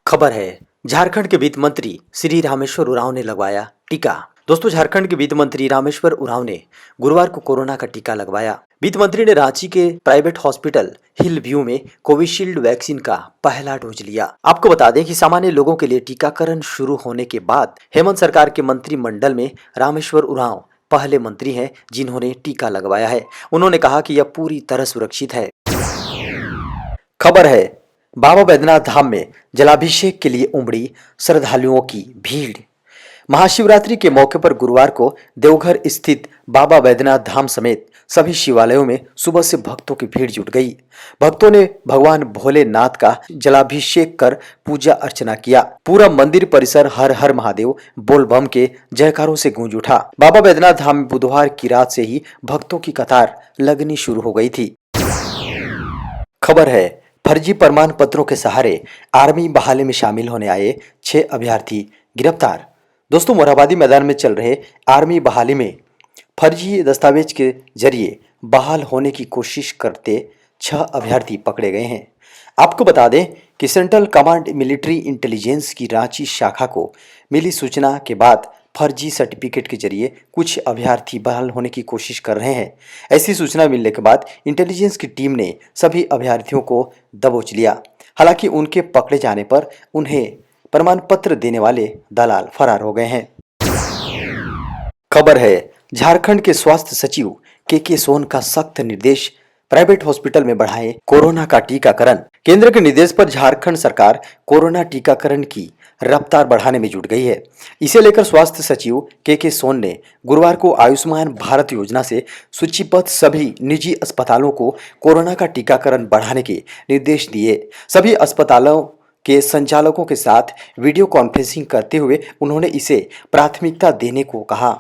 खबर है झारखंड के वित्त मंत्री श्री रामेश्वर उरांव ने लगवाया टीका। दोस्तों, झारखंड के वित्त मंत्री रामेश्वर उरांव ने गुरुवार को कोरोना का टीका लगवाया। वित्त मंत्री ने रांची के प्राइवेट हॉस्पिटल हिल व्यू में कोविशील्ड वैक्सीन का पहला डोज लिया। आपको बता दें कि सामान्य लोगों के लिए टीकाकरण शुरू होने के बाद हेमंत सरकार के मंत्रिमंडल में रामेश्वर उरांव पहले मंत्री हैं जिन्होंने टीका लगवाया है। उन्होंने कहा कि यह पूरी तरह सुरक्षित है। खबर है बाबा बैद्यनाथ धाम में जलाभिषेक के लिए उमड़ी श्रद्धालुओं की भीड़। महाशिवरात्रि के मौके पर गुरुवार को देवघर स्थित बाबा बैद्यनाथ धाम समेत सभी शिवालयों में सुबह से भक्तों की भीड़ जुट गई। भक्तों ने भगवान भोलेनाथ का जलाभिषेक कर पूजा अर्चना किया। पूरा मंदिर परिसर हर हर महादेव बोल बम के जयकारों से गूंज उठा। बाबा बैद्यनाथ धाम में बुधवार की रात से ही भक्तों की कतार लगनी शुरू हो गई थी। खबर है फर्जी प्रमाण पत्रों के सहारे आर्मी बहाली में शामिल होने आए 6 अभ्यर्थी गिरफ्तार। दोस्तों, मोरहाबादी मैदान में चल रहे आर्मी बहाली में फर्जी दस्तावेज के जरिए बहाल होने की कोशिश करते 6 अभ्यर्थी पकड़े गए हैं। आपको बता दें कि सेंट्रल कमांड मिलिट्री इंटेलिजेंस की रांची शाखा को मिली सूचना के बाद फर्जी सर्टिफिकेट के जरिए कुछ अभ्यर्थी बहाल होने की कोशिश कर रहे हैं। ऐसी सूचना मिलने के बाद इंटेलिजेंस की टीम ने सभी अभ्यर्थियों को दबोच लिया। हालांकि उनके पकड़े जाने पर उन्हें प्रमाण पत्र देने वाले दलाल फरार हो गए हैं। खबर है झारखंड के स्वास्थ्य सचिव के सोन का सख्त निर्देश, प्राइवेट हॉस्पिटल में बढ़ाएं कोरोना का टीकाकरण। केंद्र के निर्देश पर झारखंड सरकार कोरोना टीकाकरण की रफ्तार बढ़ाने में जुट गई है। इसे लेकर स्वास्थ्य सचिव के सोन ने गुरुवार को आयुष्मान भारत योजना से सूचीबद्ध सभी निजी अस्पतालों को कोरोना का टीकाकरण बढ़ाने के निर्देश दिए। सभी अस्पतालों के संचालकों के साथ वीडियो कॉन्फ्रेंसिंग करते हुए उन्होंने इसे प्राथमिकता देने को कहा।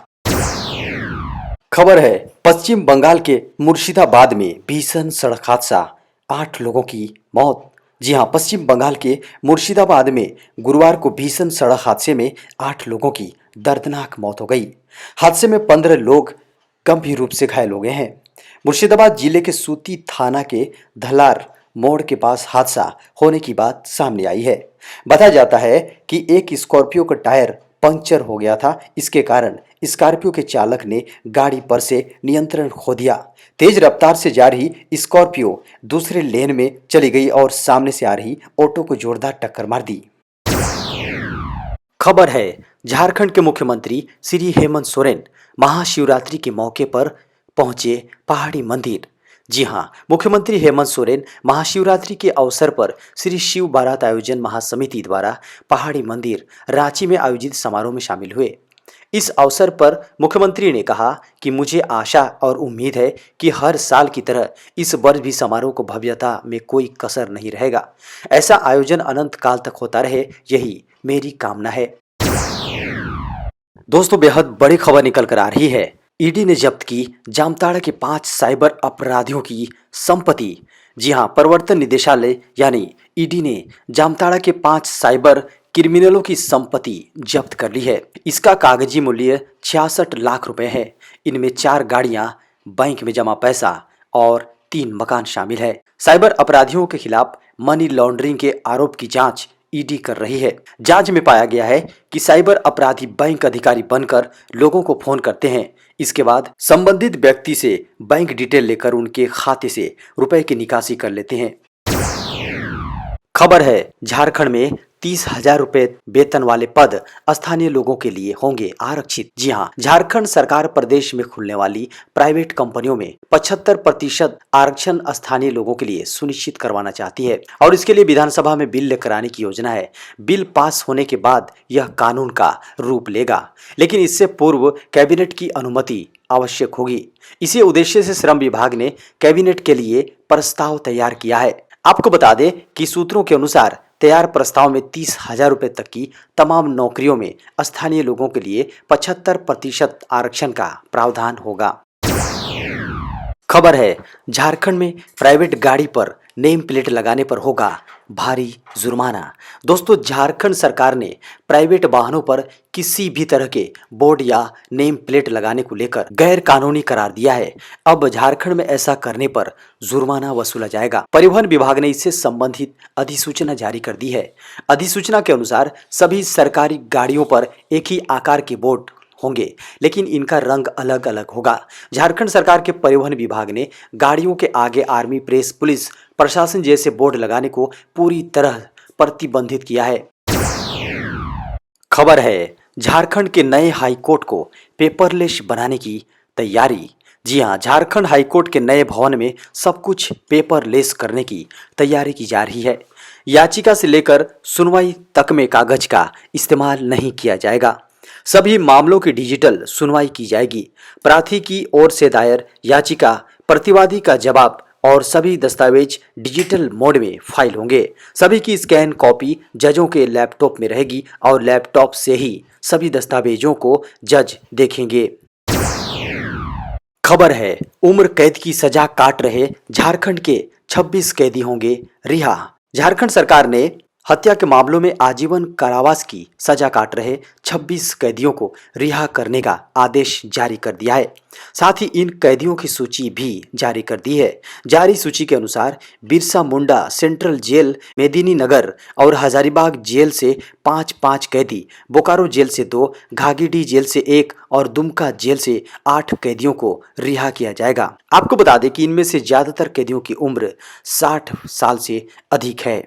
खबर है पश्चिम बंगाल के मुर्शिदाबाद में भीषण सड़क हादसा, 8 लोगों की मौत। जी हां, पश्चिम बंगाल के मुर्शिदाबाद में गुरुवार को भीषण सड़क हादसे में 8 लोगों की दर्दनाक मौत हो गई। हादसे में 15 लोग गंभीर रूप से घायल हो गए हैं। मुर्शिदाबाद जिले के सूती थाना के धलार मोड़ के पास हादसा होने की बात सामने आई है। बताया जाता है कि एक स्कॉर्पियो का टायर पंक्चर हो गया था। इसके कारण स्कॉर्पियो के चालक ने गाड़ी पर से नियंत्रण खो दिया। तेज रफ्तार से जा रही स्कॉर्पियो दूसरे लेन में चली गई और सामने से आ रही ऑटो को जोरदार टक्कर मार दी। खबर है झारखंड के मुख्यमंत्री श्री हेमंत सोरेन महाशिवरात्रि के मौके पर पहुंचे पहाड़ी मंदिर। जी हां, मुख्यमंत्री हेमंत सोरेन महाशिवरात्रि के अवसर पर श्री शिव बारात आयोजन महासमिति द्वारा पहाड़ी मंदिर रांची में आयोजित समारोह में शामिल हुए। इस अवसर पर मुख्यमंत्री ने कहा कि मुझे आशा और उम्मीद है कि हर साल की तरह इस वर्ष भी समारोह को भव्यता में कोई कसर नहीं रहेगा। ऐसा आयोजन अनंत काल तक होता रहे, यही मेरी कामना है। दोस्तों, बेहद बड़ी खबर निकल कर आ रही है। ईडी ने जब्त की जामताड़ा के 5 साइबर अपराधियों की संपत्ति। जी हां, प्रवर्तन निदेशालय यानी ईडी ने जामताड़ा के 5 साइबर क्रिमिनलों की संपत्ति जब्त कर ली है। इसका कागजी मूल्य 66 लाख रुपए है। इनमें 4 गाड़ियां, बैंक में जमा पैसा और 3 मकान शामिल है। साइबर अपराधियों के खिलाफ मनी लॉन्ड्रिंग के आरोप की जांच ईडी कर रही है। जांच में पाया गया है कि साइबर अपराधी बैंक अधिकारी बनकर लोगों को फोन करते हैं। इसके बाद संबंधित व्यक्ति से बैंक डिटेल लेकर उनके खाते से रुपए की निकासी कर लेते हैं। खबर है झारखंड में 30,000 रुपए वेतन वाले पद स्थानीय लोगों के लिए होंगे आरक्षित। जी हां, झारखंड सरकार प्रदेश में खुलने वाली प्राइवेट कंपनियों में 75% आरक्षण स्थानीय लोगों के लिए सुनिश्चित करवाना चाहती है और इसके लिए विधानसभा में बिल लेकर आने की योजना है। बिल पास होने के बाद यह कानून का रूप लेगा, लेकिन इससे पूर्व कैबिनेट की अनुमति आवश्यक होगी। इसी उद्देश्य से श्रम विभाग ने कैबिनेट के लिए प्रस्ताव तैयार किया है। आपको बता दें कि सूत्रों के अनुसार तैयार प्रस्ताव में 30,000 रुपए तक की तमाम नौकरियों में स्थानीय लोगों के लिए 75% आरक्षण का प्रावधान होगा। खबर है झारखंड में प्राइवेट गाड़ी पर नेम प्लेट लगाने पर होगा भारी जुर्माना। दोस्तों, झारखंड सरकार ने प्राइवेट वाहनों पर किसी भी तरह के बोर्ड या नेम प्लेट लगाने को लेकर गैर कानूनी करार दिया है। अब झारखंड में ऐसा करने पर जुर्माना वसूला जाएगा। परिवहन विभाग ने इससे संबंधित अधिसूचना जारी कर दी है। अधिसूचना के अनुसार सभी सरकारी गाड़ियों पर एक ही आकार के बोर्ड होंगे, लेकिन इनका रंग अलग अलग होगा। झारखंड सरकार के परिवहन विभाग ने गाड़ियों के आगे आर्मी, प्रेस, पुलिस प्रशासन जैसे बोर्ड लगाने को पूरी तरह प्रतिबंधित किया है। खबर है, झारखंड के नए हाईकोर्ट को पेपरलेस बनाने की तैयारी। जी हां, झारखंड हाईकोर्ट के नए भवन में सब कुछ पेपरलेस करने की तैयारी की जा रही है। याचिका से लेकर सुनवाई तक में कागज का इस्तेमाल नहीं किया जाएगा। सभी मामलों की डिजिटल सुनवाई की जाएगी। प्रार्थी की ओर से दायर याचिका, प्रतिवादी का जवाब और सभी दस्तावेज डिजिटल मोड में फाइल होंगे। सभी की स्कैन कॉपी जजों के लैपटॉप में रहेगी और लैपटॉप से ही सभी दस्तावेजों को जज देखेंगे। खबर है, उम्र कैद की सजा काट रहे झारखंड के 26 कैदी होंगे रिहा। झारखंड सरकार ने हत्या के मामलों में आजीवन कारावास की सजा काट रहे 26 कैदियों को रिहा करने का आदेश जारी कर दिया है। साथ ही इन कैदियों की सूची भी जारी कर दी है। जारी सूची के अनुसार बिरसा मुंडा सेंट्रल जेल, मेदिनीनगर और हजारीबाग जेल से 5-5 कैदी, बोकारो जेल से 2, घागीडीह जेल से 1 और दुमका जेल से 8 कैदियों को रिहा किया जाएगा। आपको बता दें कि इनमें से ज्यादातर कैदियों की उम्र 60 साल से अधिक है।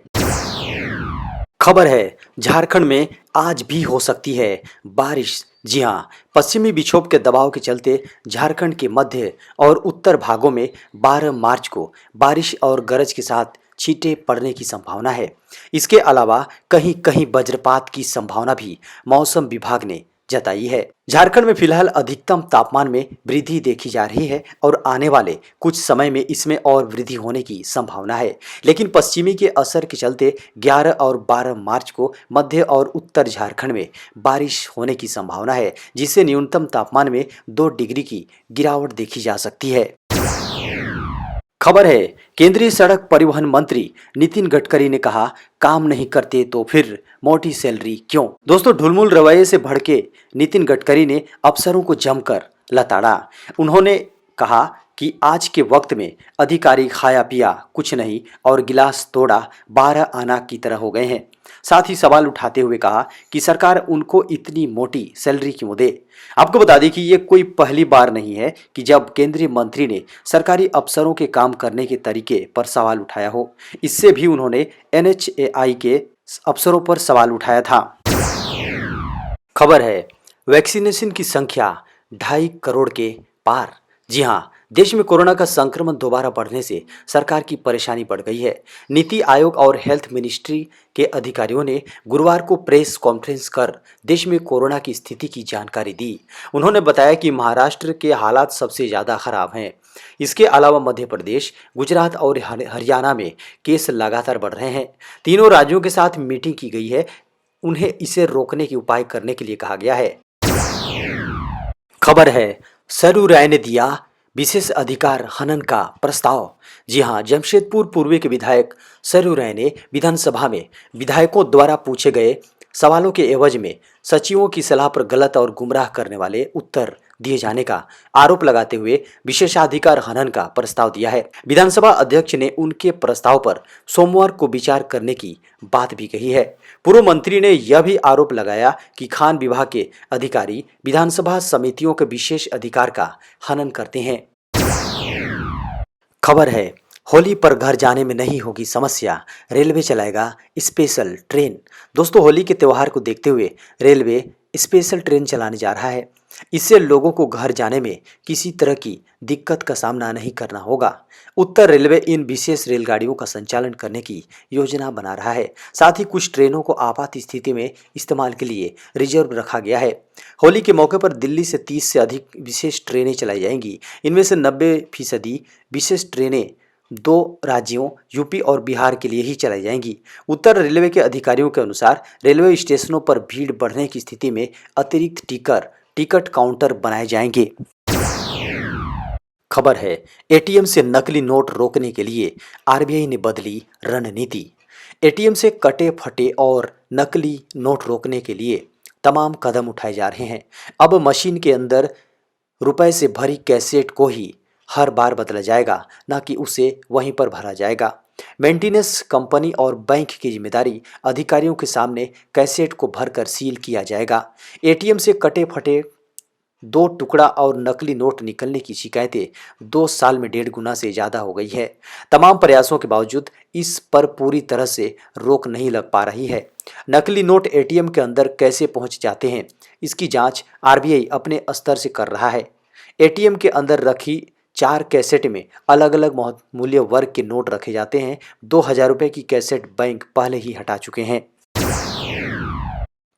खबर है, झारखंड में आज भी हो सकती है बारिश। जी हां, पश्चिमी विक्षोभ के दबाव के चलते झारखंड के मध्य और उत्तर भागों में 12 मार्च को बारिश और गरज के साथ छींटे पड़ने की संभावना है। इसके अलावा कहीं कहीं वज्रपात की संभावना भी मौसम विभाग ने जताई है। झारखंड में फिलहाल अधिकतम तापमान में वृद्धि देखी जा रही है और आने वाले कुछ समय में इसमें और वृद्धि होने की संभावना है। लेकिन पश्चिमी के असर के चलते 11 और 12 मार्च को मध्य और उत्तर झारखंड में बारिश होने की संभावना है, जिससे न्यूनतम तापमान में 2 डिग्री की गिरावट देखी जा सकती है। खबर है, केंद्रीय सड़क परिवहन मंत्री नितिन गडकरी ने कहा, काम नहीं करते तो फिर मोटी सैलरी क्यों। दोस्तों, ढुलमुल रवैये से भड़के नितिन गडकरी ने अफसरों को जमकर लताड़ा। उन्होंने कहा कि आज के वक्त में अधिकारी खाया पिया कुछ नहीं और गिलास तोड़ा 12 आना की तरह हो गए हैं। साथ ही सवाल उठाते हुए कहा कि सरकार उनको इतनी मोटी सैलरी क्यों दे। आपको बता दें कि ये कोई पहली बार नहीं है कि जब केंद्रीय मंत्री ने सरकारी अफसरों के काम करने के तरीके पर सवाल उठाया हो। इससे भी उन्होंने NHAI के अफसरों पर सवाल उठाया था। खबर है, वैक्सीनेशन की संख्या 2.5 करोड़ के पार। जी हां, देश में कोरोना का संक्रमण दोबारा बढ़ने से सरकार की परेशानी बढ़ गई है। नीति आयोग और हेल्थ मिनिस्ट्री के अधिकारियों ने गुरुवार को प्रेस कॉन्फ्रेंस कर देश में कोरोना की स्थिति की जानकारी दी। उन्होंने बताया कि महाराष्ट्र के हालात सबसे ज़्यादा खराब हैं। इसके अलावा मध्य प्रदेश, गुजरात और हरियाणा में केस लगातार बढ़ रहे हैं। तीनों राज्यों के साथ मीटिंग की गई है। उन्हें इसे रोकने के उपाय करने के लिए कहा गया है। खबर है, सरयू राय ने दिया विशेष अधिकार हनन का प्रस्ताव। जी हां, जमशेदपुर पूर्वी के विधायक सरयू राय ने विधानसभा में विधायकों द्वारा पूछे गए सवालों के एवज में सचिवों की सलाह पर गलत और गुमराह करने वाले उत्तर दिए जाने का आरोप लगाते हुए विशेषाधिकार हनन का प्रस्ताव दिया है। विधानसभा अध्यक्ष ने उनके प्रस्ताव पर सोमवार को विचार करने की बात भी कही है। पूर्व मंत्री ने यह भी आरोप लगाया कि खान विभाग के अधिकारी विधानसभा समितियों के विशेष अधिकार का हनन करते हैं। खबर है, होली पर घर जाने में नहीं होगी समस्या, रेलवे चलाएगा स्पेशल ट्रेन। दोस्तों, होली के त्यौहार को देखते हुए रेलवे स्पेशल ट्रेन चलाने जा रहा है। इससे लोगों को घर जाने में किसी तरह की दिक्कत का सामना नहीं करना होगा। उत्तर रेलवे इन विशेष रेलगाड़ियों का संचालन करने की योजना बना रहा है। साथ ही कुछ ट्रेनों को आपात स्थिति में इस्तेमाल के लिए रिजर्व रखा गया है। होली के मौके पर दिल्ली से 30 से अधिक विशेष ट्रेनें चलाई जाएंगी। इनमें से 90% विशेष ट्रेनें 2 राज्यों यूपी और बिहार के लिए ही चलाई जाएंगी। उत्तर रेलवे के अधिकारियों के अनुसार रेलवे स्टेशनों पर भीड़ बढ़ने की स्थिति में अतिरिक्त टिकट काउंटर बनाए जाएंगे। खबर है, एटीएम से नकली नोट रोकने के लिए आरबीआई ने बदली रणनीति। एटीएम से कटे फटे और नकली नोट रोकने के लिए तमाम कदम उठाए जा रहे हैं। अब मशीन के अंदर रुपए से भरी कैसेट को ही हर बार बदला जाएगा, ना कि उसे वहीं पर भरा जाएगा। मेंटेनेंस कंपनी और बैंक की जिम्मेदारी, अधिकारियों के सामने कैसेट को भरकर सील किया जाएगा। एटीएम से कटे फटे 2 टुकड़ा और नकली नोट निकलने की शिकायतें 2 साल में 1.5 गुना से ज़्यादा हो गई है। तमाम प्रयासों के बावजूद इस पर पूरी तरह से रोक नहीं लग पा रही है। नकली नोट एटीएम के अंदर कैसे पहुंच जाते हैं, इसकी जांच आरबीआई अपने स्तर से कर रहा है। एटीएम के अंदर रखी 4 कैसेट में अलग अलग मूल्य वर्ग के नोट रखे जाते हैं। 2,000 रुपये की कैसेट बैंक पहले ही हटा चुके हैं।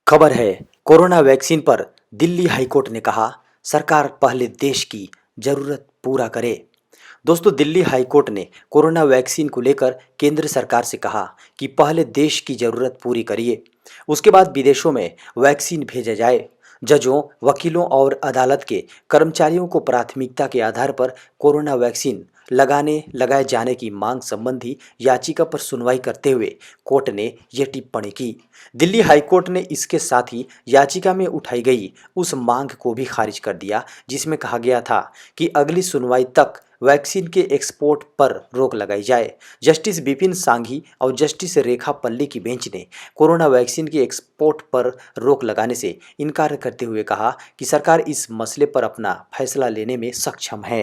खबर है, कोरोना वैक्सीन पर दिल्ली हाईकोर्ट ने कहा, सरकार पहले देश की जरूरत पूरा करे। दोस्तों, दिल्ली हाईकोर्ट ने कोरोना वैक्सीन को लेकर केंद्र सरकार से कहा कि पहले देश की जरूरत पूरी करिए, उसके बाद विदेशों में वैक्सीन भेजा जाए। जजों, वकीलों और अदालत के कर्मचारियों को प्राथमिकता के आधार पर कोरोना वैक्सीन लगाए जाने की मांग संबंधी याचिका पर सुनवाई करते हुए कोर्ट ने यह टिप्पणी की। दिल्ली हाईकोर्ट ने इसके साथ ही याचिका में उठाई गई उस मांग को भी खारिज कर दिया, जिसमें कहा गया था कि अगली सुनवाई तक वैक्सीन के एक्सपोर्ट पर रोक लगाई जाए। जस्टिस विपिन सांघी और जस्टिस रेखा पल्ली की बेंच ने कोरोना वैक्सीन के एक्सपोर्ट पर रोक लगाने से इनकार करते हुए कहा कि सरकार इस मसले पर अपना फैसला लेने में सक्षम है।